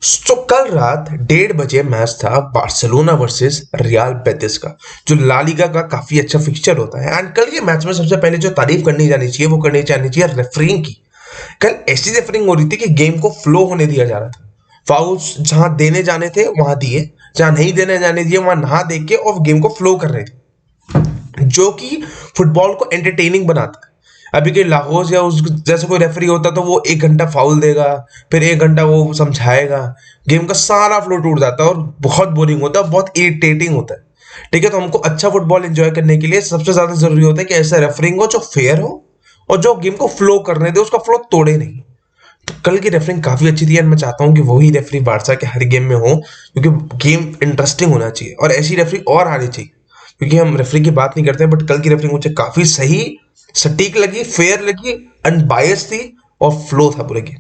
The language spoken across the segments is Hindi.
तो कल रात 1:30 बजे मैच था बार्सिलोना वर्सेस रियल बेटिस का, जो ला लीगा का काफी अच्छा फिक्सचर होता है। एंड कल के मैच में सबसे पहले जो तारीफ करनी जानी चाहिए वो करनी जानी चाहिए रेफरिंग की। कल ऐसी रेफरिंग हो रही थी कि गेम को फ्लो होने दिया जा रहा था। फाउल्स जहां देने जाने थे वहां दिए, जहां नहीं देने जाने दिए वहां नहा दे के और गेम को फ्लो कर रहे थे, जो कि फुटबॉल को एंटरटेनिंग बनाता है। अभी के लाहौर या उस जैसे कोई रेफरी होता तो वो 1 घंटा फाउल देगा, फिर 1 घंटा वो समझाएगा, गेम का सारा फ्लो टूट जाता है और बहुत बोरिंग होता है, बहुत इरिटेटिंग होता है। ठीक है, तो हमको अच्छा फुटबॉल एंजॉय करने के लिए सबसे ज्यादा जरूरी होता है कि ऐसा रेफरिंग हो जो फेयर हो और जो गेम को फ्लो करने दे, उसका फ्लो तोड़े नहीं। तो कल की रेफरिंग काफी अच्छी थी, एंड मैं चाहता हूँ कि वही रेफरी बारसा के हर गेम में हो, क्योंकि गेम इंटरेस्टिंग होना चाहिए और ऐसी रेफरी और आनी चाहिए। क्योंकि हम रेफरी की बात नहीं करते हैं, बट कल की रेफरी मुझे काफी सही, सटीक लगी, फेयर लगी, अनबायस थी और फ्लो था पूरे गेम।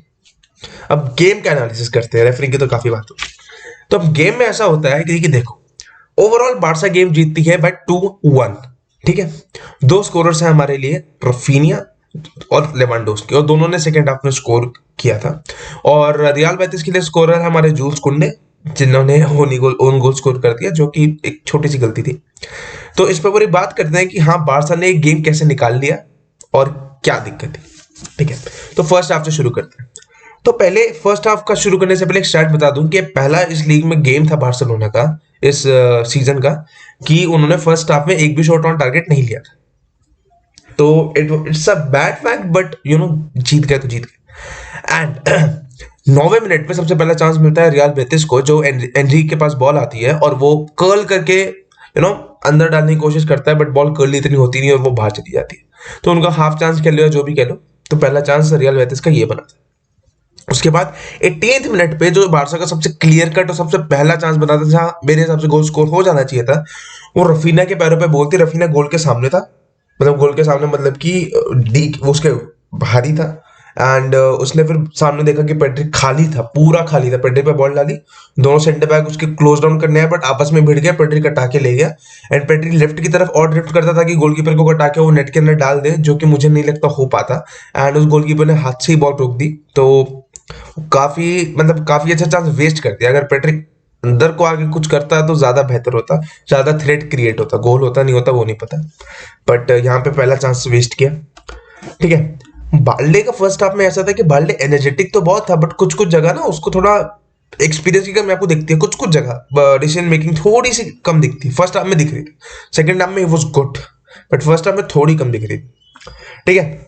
अब गेम का एनालिसिस करते हैं, रेफरी की तो काफी बात हुई। तो अब गेम में ऐसा होता है कि देखो, ओवरऑल बारसा गेम जीतती है बाय 2-1। ठीक है, दो स्कोरर्स हैं हमारे लिए, रफीनिया और लेवांडोस्की, और दोनों ने सेकंड हाफ में स्कोर किया था। और रियल बेटिस के लिए स्कोरर है हमारे जूल्स कुंडे, जिन्होंने ओन गोल स्कोर कर दिया, जो कि एक छोटी सी गलती थी। तो इस पर पूरी बात करते हैं कि हाँ, बारसा ने एक गेम कैसे निकाल लिया और क्या दिक्कत थी। ठीक है, तो फर्स्ट हाफ से शुरू करते हैं। तो पहले फर्स्ट हाफ का शुरू करने से पहले एक स्टार्ट बता दूं कि पहला इस लीग में गेम था बार्सिलोना का, इस सीजन का, कि उन्होंने फर्स्ट हाफ में एक भी शॉट ऑन टारगेट नहीं लिया था। तो it's a bad fact, but जीत गए तो जीत गए। एंड 9वें मिनट पे सबसे पहला चांस मिलता है रियल बेटिस को, जो एनरिक के पास बॉल आती है और वो कर्ल करके अंदर डालने की कोशिश करता है, बट बॉल कर्ल इतनी होती नहीं और वो बाहर चली जाती है। तो उनका हाफ चांस कह लो या जो भी कह लो, तो पहला चांस रियल बेटिस का ये बना था। उसके बाद 18th मिनट पे जो बारसा का सबसे क्लियर कट और सबसे पहला चांस बना था, जहां मेरे हिसाब से गोल स्कोर हो जाना चाहिए था, वो रफीना के पैरों पे बॉल थी। रफीना गोल के सामने था, मतलब गोल के सामने, मतलब कि डी वो उसके भारी था। एंड उसने फिर सामने देखा कि पेड्री खाली था, पूरा खाली था। पेड्री पे बॉल डाली, दोनों सेंटर बैक उसके क्लोज डाउन करने आए, बट आपस में भिड़ गया, पेड्री कटा के ले गया। एंड पेड्री लेफ्ट की तरफ और ड्रिफ्ट करता था कि गोलकीपर को कटा के वो नेट के अंदर डाल दे, जो कि मुझे नहीं लगता हो पाता। एंड उस गोलकीपर ने हाथ से ही बॉल रोक दी। तो काफी अच्छा चांस वेस्ट कर दिया। अगर पेट्रिक अंदर को आगे कुछ करता तो ज्यादा बेहतर होता, ज्यादा थ्रेट क्रिएट होता, गोल होता नहीं होता वो नहीं पता, बट यहाँ पे पहला चांस वेस्ट किया। ठीक है, बाल्डे का फर्स्ट हाफ में ऐसा था कि बाल्डे एनर्जेटिक तो बहुत था, बट कुछ कुछ जगह ना उसको थोड़ा एक्सपीरियंस की कमी आपको दिखती है। कुछ कुछ जगह डिसीजन मेकिंग थोड़ी सी कम दिखती, फर्स्ट हाफ में दिख रही थी। सेकंड हाफ में was good, but first half में थोड़ी कम दिख रही थी। ठीक है,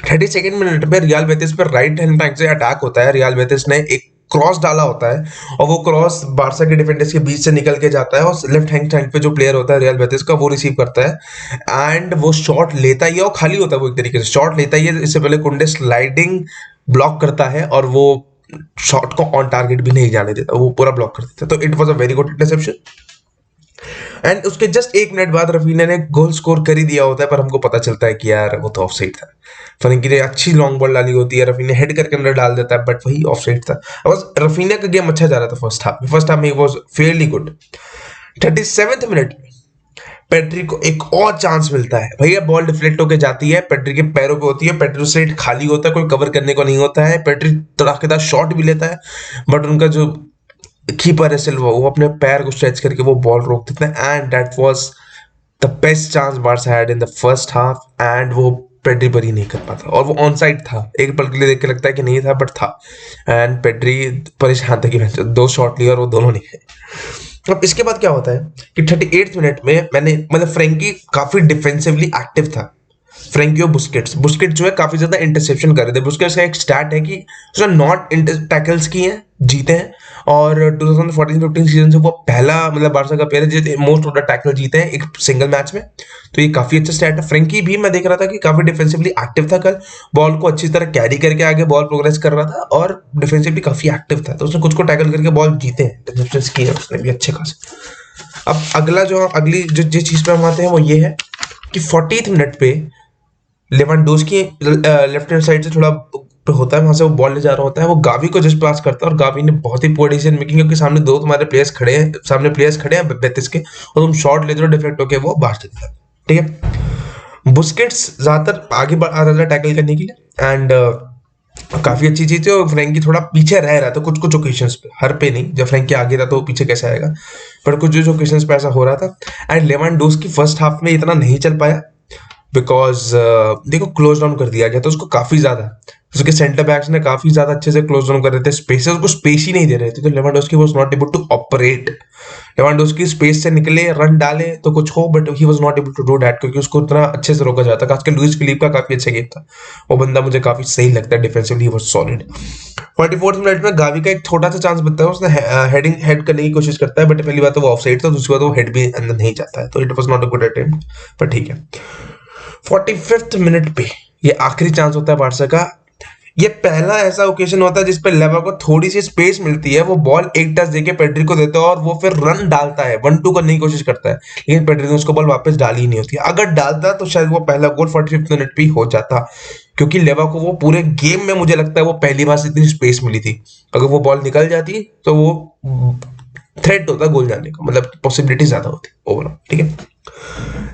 32nd मिनट में रियल बेटिस पर राइट हैंड फ्लैंक से अटैक होता है। रियल बेटिस ने एक क्रॉस डाला होता है और वो क्रॉस बारसा के डिफेंडर्स के बीच से निकल के जाता है और लेफ्ट हैंड साइड पे जो प्लेयर होता है रियल बेटिस का, वो रिसीव करता है एंड वो शॉट लेता ही है, और खाली होता है वो, एक तरीके से शॉट लेता ही है। इससे पहले कुंडे स्लाइडिंग ब्लॉक करता है और वो शॉट को ऑन टारगेट भी नहीं जाने देता, वो पूरा ब्लॉक कर देता है। तो it was a very good interception. And उसके जस्ट 1 मिनट बाद रफीना ने गोल स्कोर कर ही दिया होता है, पर हमको पता चलता है कि यार वो तो ऑफसाइड था। फ्रैंकी ने अच्छी लॉन्ग बॉल डाली होती है, रफीना हेड करके अंदर डाल देता है, बट वही ऑफसाइड था। बस रफीना का गेम अच्छा जा रहा था फर्स्ट हाफ में was fairly good. 37th minute में पेड्री को एक और चांस मिलता है। भैया बॉल डिफ्लेक्ट होकर जाती है, पेड्री के पैरों पे होती है, पेड्री उसे खाली होता है, कोई कवर करने को नहीं होता है। पेड्री तड़ाकेदार शॉट भी लेता है, बट उनका जो कीपर है सिल्वा, वो अपने पैर को स्ट्रेच करके वो बॉल रोक देते हैं। And that was the best chance Barca had in the first half, and वो पेड्री पर ही नहीं कर पाता, और वो ऑन साइड था। एक पल के लिए देख के लगता है कि नहीं था, बट था। एंड पेड्री परेशान था कि दो शॉट लिए और वो दोनों नहीं है। अब इसके बाद क्या होता है कि 38th मिनट में मैंने मतलब फ्रैंकी काफी डिफेंसिवली एक्टिव था। फ्रैंकी और बुस्केट्स जो है काफी ज्यादा इंटरसेप्शन कर रहे थे। बुस्केट्स का एक स्टैट है कि उसने नॉट टैकल्स किए हैं, जीते हैं, और 2014-15 सीजन से वो पहला मतलब बारसा का प्लेयर है जिसने मोस्ट ऑफ द टैकल जीते हैं एक सिंगल मैच में। तो ये काफी अच्छा स्टैट है। फ्रैंकी भी मैं देख रहा था कि काफी डिफेंसिवली एक्टिव था कल, बॉल को अच्छी तरह कैरी करके आगे बॉल प्रोग्रेस कर रहा था और डिफेंसिवली काफी एक्टिव था। तो उसने कुछ को टैकल करके बॉल जीते हैं, इंटरसेप्शंस किए हैं उसने भी अच्छे खासे। अब अगली जो जिस चीज पे हम आते हैं वो ये है कि 40th मिनट पे लेवांडोस्की लेफ्ट हैंड साइड से थोड़ा होता है, वहां से वो बॉल ले जा रहा होता है, वो गावी को जस्ट पास करता है, और गावी ने बहुत ही पुअर डिसीजन मेकिंग, क्योंकि सामने दो तुम्हारे प्लेयर्स खड़े हैं बेटिस के, और तुम शॉट लेते हो डिफेक्ट होके वो बाहर चले जाते हो। ठीक है, बुस्केट्स ज्यादातर आगे आ रहा था टैकल करने के लिए, एंड काफी अच्छी चीज है। और फ्रैंकी थोड़ा पीछे रह रहा था कुछ कुछ ओकेशंस पे, हर पे नहीं, जब फ्रैंकी आगे था तो वो पीछे कैसे आएगा, पर कुछ कुछ ओकेशंस पे ऐसा हो रहा था। एंड लेवांडोस्की फर्स्ट हाफ में इतना नहीं चल पाया बिकॉज देखो क्लोज डाउन कर दिया गया था उसको काफी ज्यादा, उसके सेंटर बैक्स ने काफी ज्यादा अच्छे से क्लोज डाउन कर रहे थे, स्पेसेस को स्पेस ही नहीं दे रहे थे, तो Lewandowski was not able to operate. Lewandowski space से निकले रन डाले तो कुछ हो, but he was not able to do that क्योंकि उसको इतना अच्छे से रोका जाता। खासकर लुइस फिलिप का काफी अच्छा गेम था, वो बंदा मुझे काफी सही लगता है, defensively was solid. 44th minute में गावी का एक छोटा सा चांस बनता है, उसने हेडिंग हेड करने की कोशिश करता है, बट पहली बात तो वो ऑफसाइड था, दूसरी बात वो हेड भी अंदर नहीं जाता है, तो it was not a good attempt, पर ठीक है। 45th मिनट पे ये आखिरी चांस होता है बारसा का। ये पहला ऐसा ओकेजन होता है जिसपे लेवा को थोड़ी सी स्पेस मिलती है, वो बॉल एक टच देके पेड्री को देता है और वो फिर रन डालता है, 1-2 करने की कोशिश करता है, लेकिन पेड्री ने उसको बॉल वापस डाली ही नहीं होती। अगर डालता तो शायद वो पहला गोल 45th मिनट पे ही हो जाता, क्योंकि लेवा को वो पूरे गेम में मुझे लगता है वो पहली बार से इतनी स्पेस मिली थी। अगर वो बॉल निकल जाती तो वो थ्रेट होता गोल जाने का, मतलब पॉसिबिलिटी ज्यादा होती ओवरऑल, ठीक है।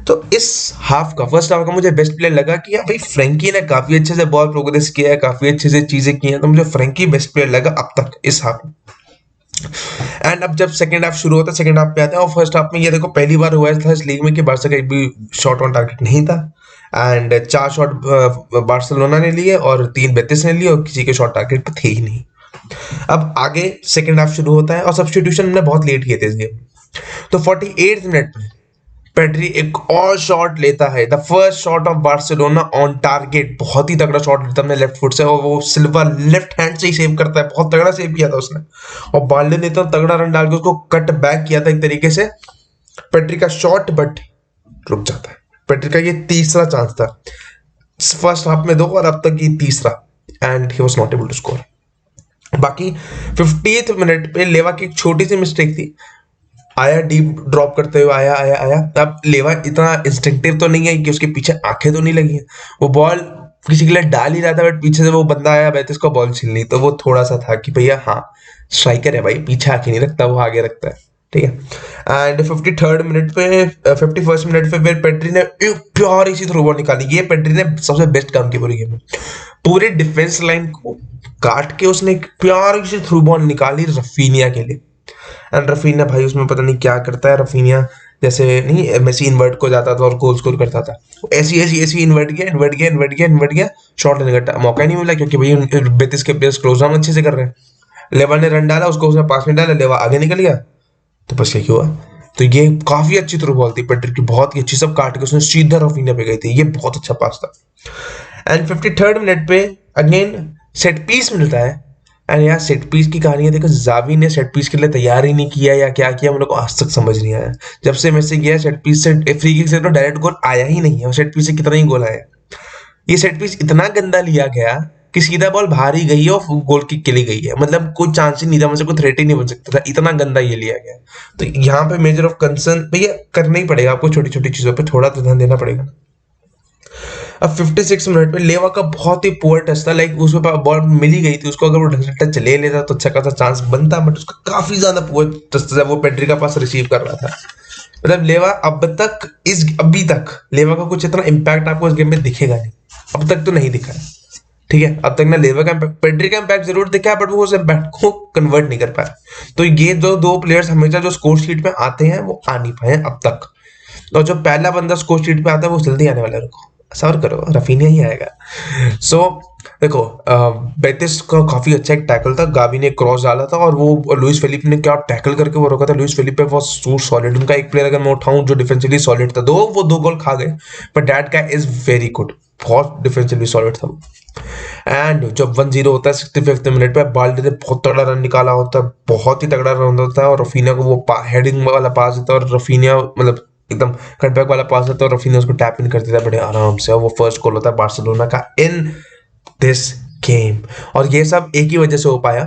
तो इस हाफ का फर्स्ट हाफ का मुझे बेस्ट प्लेयर लगा कि यार भाई फ्रैंकी ने काफी अच्छे से बॉल प्रोग्रेस किया है, काफी अच्छे से चीजें की हैं, तो मुझे फ्रैंकी बेस्ट प्लेयर लगा अब तक इस हाफ में। एंड अब जब सेकंड हाफ शुरू होता है, सेकंड हाफ पे आते हैं, और फर्स्ट हाफ में ये देखो पहली बार हुआ था इस लीग में कि बारसा का एक भी शॉट ऑन टारगेट नहीं था, एंड 4 शॉट बार्सिलोना ने लिए और 3 बेटिस ने लिए, और किसी के शॉट टारगेट पे थे ही नहीं। अब आगे सेकंड हाफ शुरू होता है और सब्स्टिट्यूशन हमने बहुत लेट किए थे इस गेम में, तो 48 मिनट में पेड्री एक और शॉट लेता है, the first shot of Barcelona on target, बहुत ही तगड़ा शॉट लेता है लेफ्ट फुट से, और वो सिल्वा लेफ्ट हैंड से ही सेव करता है, बहुत तगड़ा सेव किया था उसने, और बाल्डे ने तो तगड़ा रन डाल के उसको कट बैक किया था एक तरीके से पेड्री का शॉट, बट रुक जाता है। पेड्री का ये तीसरा चांस था, फर्स्ट हाफ में 2 और अब तक ये तीसरा, and he was not able to score. बाकी 50th मिनट पे लेवा की एक छोटी सी मिस्टेक थी, आया डीप ड्रॉप करते हुए, आया आया आया, अब लेवा इतना इंस्टिंक्टिव तो नहीं है कि उसके पीछे आंखें तो नहीं लगी है, वो बॉल किसी के लिए डाल ही रहा था, बट पीछे से वो बंदा आया बेतिस को बॉल छीन ली, तो वो थोड़ा सा था कि भैया हाँ स्ट्राइकर है भाई, पीछे आके नहीं रखता, वो आगे रखता है, ठीक है। एंड 53rd मिनट पे 51st मिनट पे फिर पेड्री ने एक प्यारी सी थ्रो बॉल निकाली, ये पेड्री ने सबसे बेस्ट काम किया पूरी गेम में, पूरे डिफेंस लाइन को काट के उसने एक प्यारी सी थ्रू बॉल निकाली रफीनिया के लिए, एंड रफीनिया भाई उसमें पता नहीं क्या करता है, रफीनिया जैसे नहीं मेसी इन्वर्ट को जाता था और गोल स्कोर करता था, ऐसी ऐसी ऐसी इन्वर्ट गया इन्वर्ट गया इन्वर्ट गया इन्वर्ट गया, शॉट लेने का मौका ही नहीं मिला, क्योंकि भाई बेतिस के प्लेयर्स क्लोज डाउन अच्छे से कर रहे हैं। लेवा ने रन डाला, उसको उसने पास में डाला, लेवा आगे निकल गया, तो बस यही हुआ। तो ये काफी अच्छी थ्रू बॉल थी पेड्री की, बहुत ही अच्छी, सब काट के उसने सीधा रफीनिया पे गई थी, ये बहुत अच्छा पास था। एंड 53rd मिनट पे अगेन सेट पीस मिलता है, एंड यार सेट पीस की कहानी है, देखो जावी ने सेट पीस के लिए तैयार ही नहीं किया या क्या किया, मुझे को आज तक समझ नहीं आया। जब से मैसेज गया सेट पीस से फ्री किक से तो डायरेक्ट गोल आया ही नहीं है, और सेट पीस से कितना ही गोल आया, ये सेट पीस इतना गंदा लिया गया कि सीधा बॉल बाहर ही गई है और गोल किक के लिए गई है, मतलब कोई चांस ही नहीं था, मुझे कोई थ्रेट ही नहीं बन सकता था, इतना गंदा ये लिया गया। तो यहाँ पे मेजर ऑफ कंसर्न भैया करना ही पड़ेगा आपको, छोटी छोटी चीजों पे थोड़ा तो ध्यान देना पड़ेगा। अब 56 मिनट में लेवा का बहुत ही पुअर टच था, लाइक उसको बॉल मिली गई थी उसको, अगर वो ढंग से टच ले लेता तो अच्छा खासा चांस बनता, बट उसका काफी ज्यादा पुअर टच था, वो पेड्री का पास रिसीव कर रहा था। मतलब लेवा अब तक अभी तक लेवा का कुछ इतना इम्पैक्ट आपको इस गेम में दिखेगा नहीं, अब तक तो नहीं दिखा है, ठीक है। अब तक ना लेवा का इम्पैक्ट, पेड्री का इम्पैक्ट जरूर दिखा है, बट वो उस इम्पैक्ट को कन्वर्ट नहीं कर पाया। तो ये जो 2 प्लेयर्स हमेशा जो स्कोर शीट में आते हैं वो आ नहीं पाए अब तक, और जो पहला बंदा स्कोर शीट पे आता है वो जल्दी आने वाला है, रुको सबर करो, रफीनिया ही आएगा। सो देखो बेटिस का काफी अच्छा एक टैकल था, गावी ने क्रॉस डाला था और वो लुइस फिलिप ने क्या टैकल करके वो रोका था, लुइस फिलिप पे वो सो सॉलिड, उनका एक प्लेयर अगर मैं उठाऊं जो डिफेंसिवली सॉलिड था, वो 2 गोल खा गए, but that guy is very good, बहुत डिफेंसिवली सॉलिड था। एंड जब 1-0 होता है 65th मिनट पे, बाल्डे ने बहुत तगड़ा रन निकाला होता है, बहुत ही तगड़ा रन होता है, और रफीनिया को वो हेडिंग वाला पास देता है, और रफीनिया मतलब एकदम कटबैक वाला पास देता है, और रफीनिया उसको टैप इन कर देता है बड़े आराम से, और वो फर्स्ट गोल होता है बार्सिलोना का इन दिस गेम। और ये सब एक ही वजह से हो पाया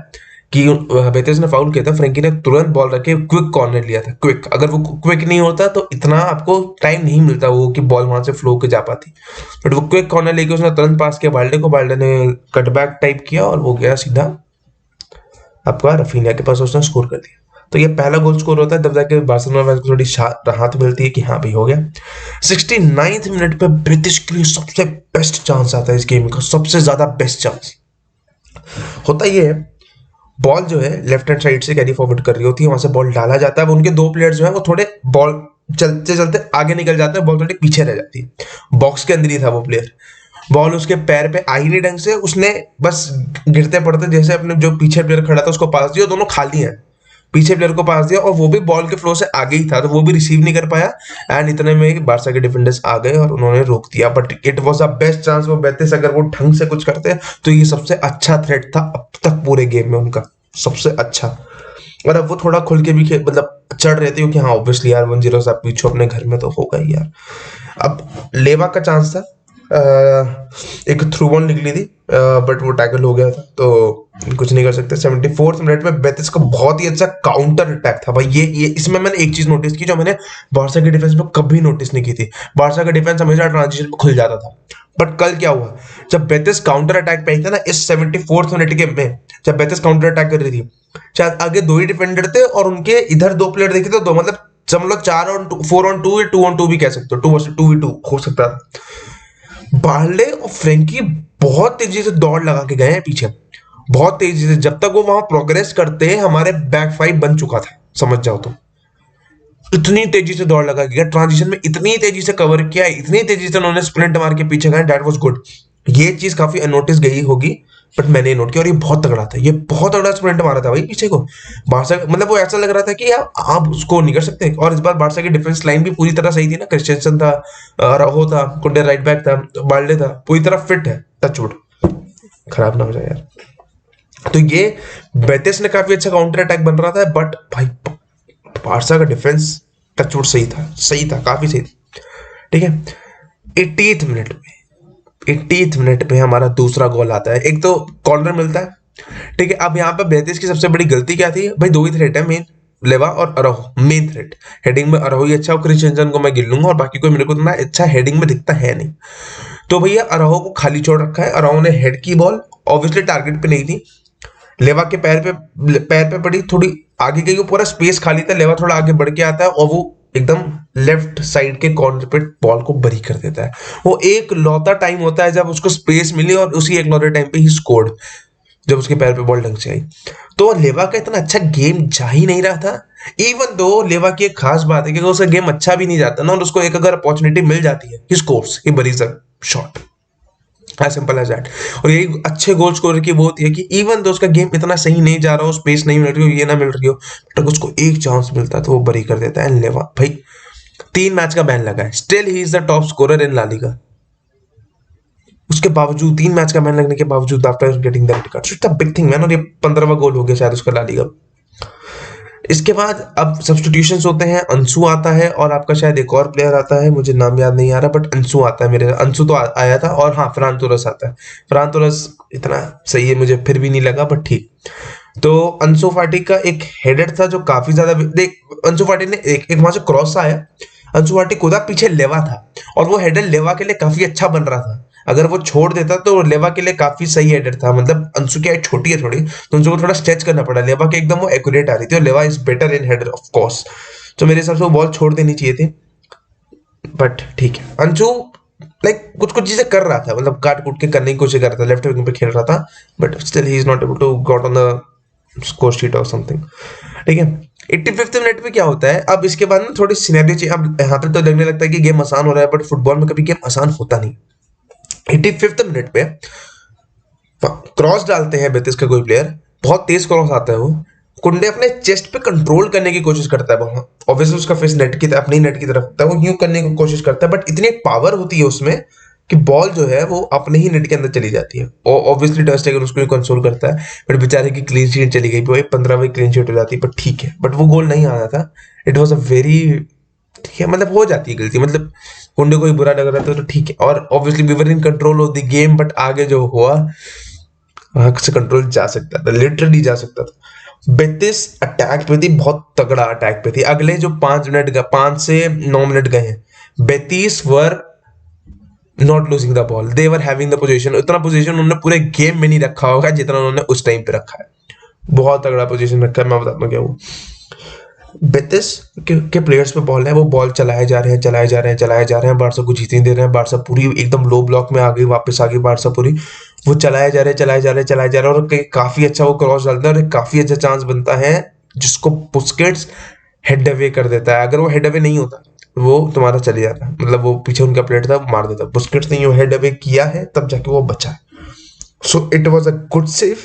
कि बेतिस ने फाउल किया था, फ्रैंकी ने तुरंत बॉल रखे क्विक कॉर्नर लिया था, क्विक, अगर वो क्विक नहीं होता तो इतना आपको टाइम नहीं मिलता वो कि बॉल वहां से फ्लो के जा पाती, बट वो क्विक कॉर्नर लेके उसने तुरंत पास किया बाल्डे को, बाल्डे ने कटबैक टाइप किया और वो गया सीधा आपका रफीनिया के पास, उसने स्कोर कर दिया। तो ये पहला गोल स्कोर होता है, तब जाके बार्सिलोना को थोड़ी राहत मिलती है कि हाँ भाई हो गया। 69th मिनट पे ब्रिटिश के लिए सबसे बेस्ट चांस आता है इस गेम का, सबसे ज्यादा बेस्ट चांस, होता ये है, बॉल जो है लेफ्ट हैंड साइड से कैरी फॉरवर्ड कर रही होती है, वहां से बॉल डाला जाता है। अब उनके दो प्लेयर्स जो है वो थोड़े बॉल चलते चलते आगे निकल जाते हैं, बॉल थोड़ी पीछे रह जाती है। बॉक्स के अंदर ही था वो प्लेयर, बॉल उसके पैर पे आई नहीं ढंग से, उसने बस गिरते पड़ते जैसे अपने जो पीछे प्लेयर खड़ा था उसको पास दिया, दोनों खाली हैं, पीछे प्लेयर को पास दिया और वो भी बॉल के फ्लो से आगे ही था, तो वो भी रिसीव नहीं कर पाया। एंड इतने में बारसा के डिफेंडर्स आ गए और उन्होंने रोक दिया। But it was a best chance वो बेतिस अगर वो ढंग से कुछ करते तो ये सबसे अच्छा थ्रेट था अब तक पूरे गेम में उनका, सबसे अच्छा। और अब वो थोड़ा खुल के भी मतलब चढ़ रहे थे, क्योंकि हाँ ऑब्वियसली यार 1-0 से आप पीछे अपने घर में तो होगा ही यार। अब लेवा का चांस था, एक थ्रू बॉल निकली थी, बट वो टैकल हो गया था, तो कुछ नहीं कर सकते। 74th मिनट में बेतिस का बहुत ही अच्छा काउंटर अटैक था भाई। ये इसमें मैंने एक चीज नोटिस की जो मैंने बारसा के डिफेंस में कभी नोटिस नहीं की थी। बारसा का डिफेंस हमेशा ट्रांजिशन में खुल जाता था, बट कल क्या हुआ, जब बेतिस काउंटर अटैक पे आई थी ना इस 74th मिनट के में, जब बेतिस काउंटर अटैक कर रही थी, शायद आगे दो ही डिफेंडर थे और उनके इधर दो प्लेयर देखे तो दो, मतलब समझ लो 4-4-2 या 2-on-2 भी कह सकते हो, 2 वर्सेस 2 हो सकता था। बार्ले और फ्रेंकी बहुत तेजी से दौड़ लगा के गए हैं पीछे, बहुत तेजी से। जब तक वो वहां प्रोग्रेस करते हैं हमारे बैक फाइव बन चुका था, समझ जाओ तो। इतनी तेजी से दौड़ लगा गया ट्रांजिशन में, इतनी तेजी से कवर किया, इतनी तेजी से उन्होंने स्प्रिंट मार के पीछे गए, दैट वाज गुड। ये चीज काफी अनोटिस गई होगी, बट मैंने नोट किया। और ये बहुत तगड़ा था, ये बहुत तगड़ा स्प्रिंट मारा था भाई पीछे को। बारसा मतलब वो ऐसा लग रहा था कि यार आप उसको नहीं कर सकते। और इस बार बारसा की डिफेंस लाइन भी पूरी तरह सही थी ना, क्रिस्टियनसन था, राहो था, कुंडे राइट बैक था, बाल्डे था, पूरी तरह फिट है, टचवुड खराब ना हो जाए यार। तो ये बेतिस ने काफी अच्छा काउंटर अटैक बन रहा था, बट भाई बारसा का डिफेंस टचवुड सही था, काफी सही था। ठीक है, 80th मिनट में 80th मिनट पे हमारा दूसरा गोल आता है। एक तो कॉर्नर मिलता है, ठीक है। अब यहाँ पे बेतिस की सबसे बड़ी गलती क्या थी भाई, दो ही थ्रेट है मेन, लेवा और अराहो मेन थ्रेट। हेडिंग में अराहो ही अच्छा, क्रिस्टियनसन को मैं गिन लूंगा, और बाकी कोई मेरे को इतना अच्छा हेडिंग में दिखता है नहीं। तो भैया अराहो को खाली छोड़ रखा है, अराहो ने हेड की बॉल, ऑब्वियसली टारगेट पे नहीं थी, लेवा के पैर पे पड़ी, थोड़ी आगे गई, वो पूरा स्पेस खाली था, लेवा थोड़ा आगे बढ़ के आता है और वो एकदम लेफ्ट साइड के कॉर्नर पे बॉल को बरी कर देता है। वो एक लौता टाइम होता है जब उसको स्पेस मिली, और उसी एक लौते टाइम पे ही स्कोर्ड, जब उसके पैर पे बॉल ढंग से आई। तो लेवा का इतना अच्छा गेम जा ही नहीं रहा था। इवन दो लेवा की एक खास बात है कि उसका गेम अच्छा भी नहीं जाता ना, और उसको एक अगर अपॉर्चुनिटी मिल जाती है, he scores, he buries a shot, as simple as that. और यही अच्छे गोल स्कोरर की वो होती है कि इवन दो उसका गेम इतना सही नहीं जा रहा हो, स्पेस नहीं मिल रही हो, ये ना मिल रही हो, बट अगर उसको एक चांस मिलता है तो वो बरी कर देता है। लेवा भाई 3 मैच का बैन लगा है, still he is the top scorer in La Liga. उसके बावजूद 3 मैच का बैन लगने के बावजूद, after getting the red card, it's a big thing man. और ये 15वां गोल हो गया शायद उसका ला लीगा। इसके बाद अब सब्स्टिट्यूशन होते हैं, अंशु आता है और आपका शायद एक और प्लेयर आता है, मुझे नाम याद नहीं आ रहा, बट अंशु आता है, मेरे अंशु तो आया था। और हाँ, फरहान तोरस आता है। फरहान तोरस इतना सही है मुझे फिर भी नहीं लगा, बट ठीक। तो अंशु फाटी का एक हेडेड था जो काफी ज्यादा, देख अंशु फाटी ने एक वहां से क्रॉस आया, अंशु फाटी कूदा, पीछे लेवा था, और वो हेडर लेवा के लिए काफी अच्छा बन रहा था। अगर वो छोड़ देता तो लेवा के लिए काफी सही हेडर था। मतलब अंशु की हाइट छोटी है थोड़ी, तो अंशु को थोड़ा स्ट्रेच करना पड़ा, लेवा के एकदम वो एक्यूरेट आ रही थी, और लेवा is better in header of course. तो मेरे हिसाब से वो बॉल छोड़ देनी चाहिए थी, बट ठीक है। अंशु लाइक कुछ कुछ चीजें कर रहा था, मतलब काट कूट के करने की कोशिश कर रहा था, लेफ्ट विंग पे खेल रहा था, but still he is not able to got on the score sheet और समथिंग। ठीक है, 85th मिनट पे क्या होता है, अब इसके बाद ना थोड़ी सिनेरियो चाहिए। अब यहाँ पे तो लगने लगता है कि गेम आसान हो रहा है, बट फुटबॉल में कभी गेम आसान होता नहीं। 85th मिनट पे क्रॉस डालते हैं बेतिस का कोई प्लेयर, बहुत तेज क्रॉस आता है, वो कुंडे अपने चेस्ट पे कंट्रोल करने की कोशिश करता है। ऑब्वियसली उसका फेस नेट की तरफ, अपनी नेट की तरफ होता है, वो यूं करने की कोशिश करता है, बट इतनी पावर होती है उसमें कि बॉल जो है वो अपने ही नेट के अंदर चली जाती है। और ऑब्वियसली टर स्टेगन उसको कंसोल करता है, बट बेचारे की क्लीन शीट चली गई, भाई 15वीं क्लीन शीट हो जाती है, बट ठीक है। बट वो गोल नहीं आना था, इट वॉज अ वेरी, ठीक है, मतलब हो जाती है गलती, मतलब कुंडे को ही बुरा लग रहा था, तो ठीक है। और obviously we were in control of the game, but आगे जो हुआ वहां से कंट्रोल जा सकता था, लिटरली जा सकता था। बेतिस अटैक पे थी, बहुत तगड़ा अटैक पे थी। अगले जो 5 से 9 मिनट गए हैं, Betis were not losing the ball, they were having the position. उतना पोजीशन उन्होंने पूरे गेम में नहीं रखा होगा जितना उन्होंने उस टाइम पे रखा है। बहुत तगड़ा पोजीशन रखा है, मैं बताता हूँ क्या वो। बेतिस के प्लेयर्स पे बॉल है, वो बॉल चलाए जा रहे हैं, चलाए जा रहे हैं, चलाए जा रहे हैं, बारसा को जीतने दे रहे हैं, बारसा पूरी एकदम लो ब्लॉक में आ गई, वापस आ गई बारसा पूरी। वो चलाए जा रहे हैं, चलाए जा रहे हैं, चलाए जा रहे हैं, और काफी अच्छा वो क्रॉस डालता है और एक काफी अच्छा चांस बनता है, जिसको बुस्केट्स हेड अवे कर देता है। अगर वो हेड अवे नहीं होता, वो तुम्हारा चले जाता, मतलब वो पीछे उनका प्लेयर था, मार देता। बुस्केट्स ने वो हेड अवे किया है, तब जाके वो बचा है। So it was a good save.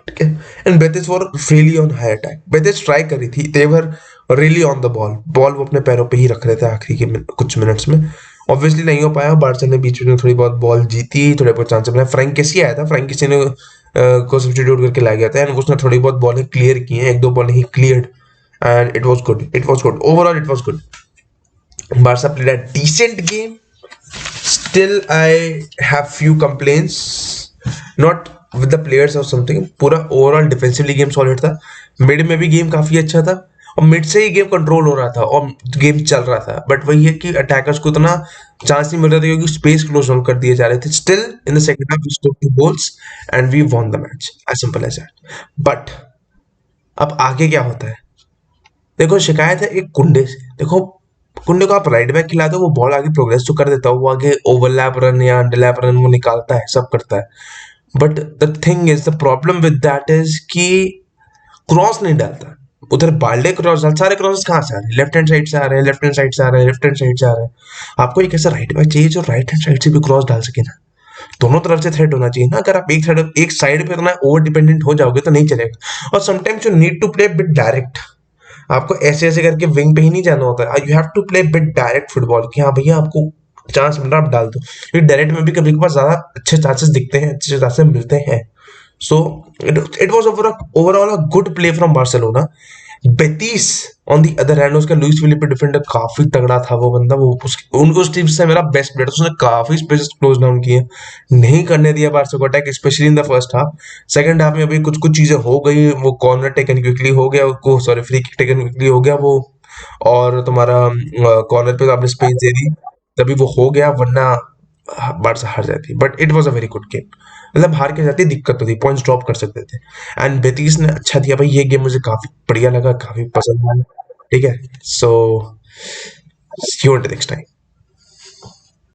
ठीक है। And Betis were really on high attack, Betis try करी थी, they were really on the ball, ball वो अपने पैरों पे ही रख रहे थे आखिरी के कुछ मिनट्स में। ऑब्वियसली नहीं हो पाया, बार्सा ने बीच में थोड़ी बहुत बॉल जीती, थोड़े बहुत चांस बनाए। फ्रैंक केसी आया था, फ्रैंक केसी ने को सब्स्टिट्यूट करके लाया गया था, एंड उसने थोड़ी बहुत बॉलें क्लियर की हैं, एक दो बॉलें ही cleared, and it was good, it was good, overall it was good. Barca played a decent game. Still I have few complaints, not with the players or something. पूरा ओवरऑल डिफेंसिवली गेम सॉलिड था, मिड में भी गेम काफी अच्छा था, और मिड से ही गेम कंट्रोल हो रहा था और गेम चल रहा था। बट वही है कि अटैकर्स को उतना चांस नहीं मिल रहा था, क्योंकि स्पेस क्लोज डाउन कर दिए जा रहे थे। Still in the second half we scored 2 goals and we won the match, as simple as that. But अब आगे क्या होता है? देखो, शिकायत है एक कुंडे से। देखो, कुंडे को आप राइट बैक खिला दो, वो बॉल आगे प्रोग्रेस तो कर देता है, वो आगे ओवरलैप रन या अंडरलैप रन वो निकालता है, सब करता है। But the thing is, the problem with that is कि क्रॉस नहीं डालता। उधर बाल्डे क्रॉस डाल, सारे क्रॉसेस कहाँ से आ रहे हैं? लेफ्ट हैंड साइड से आ रहे हैं, लेफ्ट हैंड साइड से आ रहे हैं, लेफ्ट हैंड साइड से आ रहे हैं। आपको एक ऐसा राइट बैक चाहिए जो राइट हैंड साइड से भी क्रॉस डाल सके ना। दोनों तरफ से थ्रेट होना चाहिए ना। अगर आप एक साइड पे इतना ओवर डिपेंडेंट हो जाओगे तो नहीं चलेगा। और sometimes you need to play bit direct. आपको ऐसे ऐसे करके विंग पे ही नहीं जाना होता है, you have to play bit direct football, कि हाँ भैया आपको चांस मिल रहा, आप डाल दो। क्योंकि डायरेक्ट में भी कभी कभार ज्यादा अच्छे चांसेस दिखते हैं, अच्छे चांसेस मिलते हैं। So it was overall a good play from Barcelona. Betis on the other hand, उसका लुइस फिलिप डिफेंडर काफी तगड़ा था वो बंदा, वो उस टीम से मेरा बेस्ट प्लेयर, उसने काफी स्पेसेस क्लोज डाउन किए, नहीं करने दिया बार्सा को attack, specially in the first half. Second half में अभी कुछ कुछ चीजें हो गई, वो कॉर्नर टेकन क्विकली हो गया, को sorry free kick taken quickly हो गया वो, और तुम्हारा कॉर्नर पे तो आपने स्पेस दे दी, तभी वो हो गया, वरना बार्सा हार जाती। But it was a very good game, मतलब हार के जाती दिक्कत होती, पॉइंट्स ड्रॉप कर सकते थे। एंड बेतीस ने अच्छा दिया भाई, ये गेम मुझे काफी बढ़िया लगा, काफी पसंद आया। ठीक है, सो सी यू नेक्स्ट टाइम।